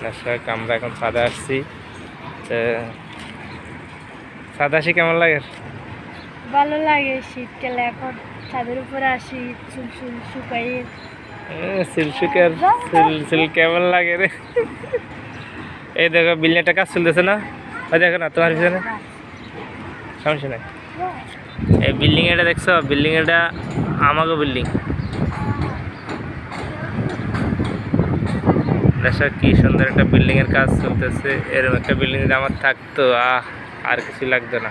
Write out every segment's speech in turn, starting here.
দর্শক আমরা এখন ছাদে আসছি। ছাদে আসি কেমন লাগে? ভালো লাগে শীতকালে। এখন ছাদের উপরে আসি, চুল চুল শুকাইয়ে সিল কেমন লাগে রে? এই দেখো বিল্ডিংটা কাজ চলতেছে না? ওই দেখো না তোমার পিছনে, সমস্যা নাই। এই বিল্ডিং এটা দেখছো? বিল্ডিং এটা আমাকে বিল্ডিং। দেখা কি সুন্দর একটা বিল্ডিং এর কাজ চলতেছে। এরকম একটা বিল্ডিং যদি আমার থাকতো আর কিছু লাগতো না।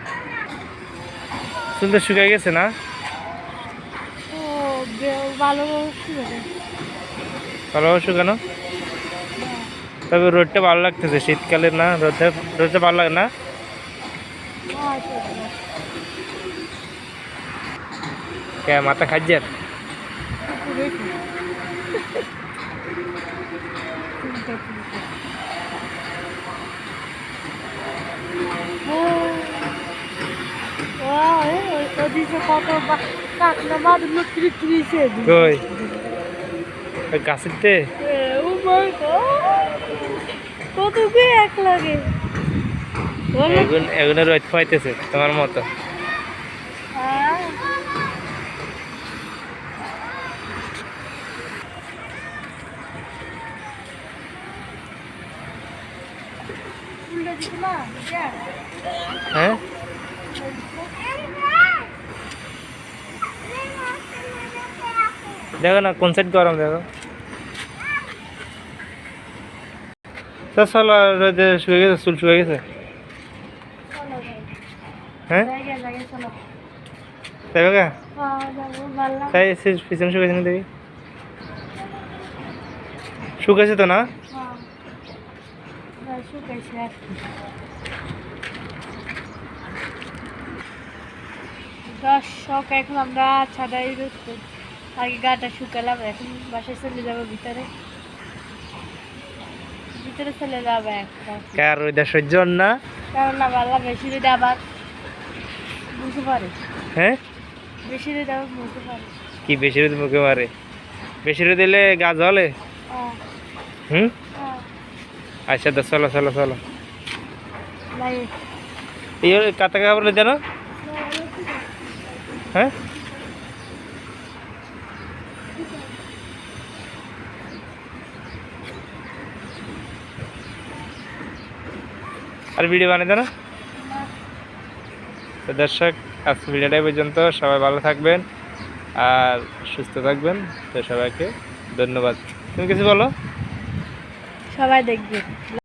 চুলটা শুকিয়ে গেছে না? ভালো শুকানো, তবে রোদটা ভালো লাগতেছে শীতকালে না? রোদটা ভালো লাগে না? কে মাথা খাজ্জার? গাছেতে কত এক লাগে এগুলো রোদ পাইতেছে তোমার মতো। হ্যাঁ দেখো না কোন সাইড গরম, দেখো তো। চলো রোদে শুয়ে গেছে, চুল শুয়ে গেছে। হ্যাঁ দেখো গা, তাই পিছনে শুকাইছে না? দেখি শুকাইছে তো না? দর্শক এখন আমরা ছাদাই আগে গাটা শুকালাম, এখন বাসায় চলে যাবো। ভিতরে চলে যাবো একটা, কার রোদে সহ্য না? কারণ না ভালো বেশি রোদে আবার বুঝতে পারে। হ্যাঁ বেশি রোদে আবার বুঝতে পারে। কি বেশি রোদ মুখে মারে? বেশি রোদ দিলে গা জ্বলে। হুম আচ্ছা তো চলো চলো চলো। এই কাতা কাপড় দেন। হ্যাঁ আর ভিডিও বানিয়ে দেন। তো দর্শক আজকে ভিডিওটাই পর্যন্ত। সবাই ভালো থাকবেন আর সুস্থ থাকবেন। তো সবাইকে ধন্যবাদ। তুমি কিছু বলো? সবাই দেখবে।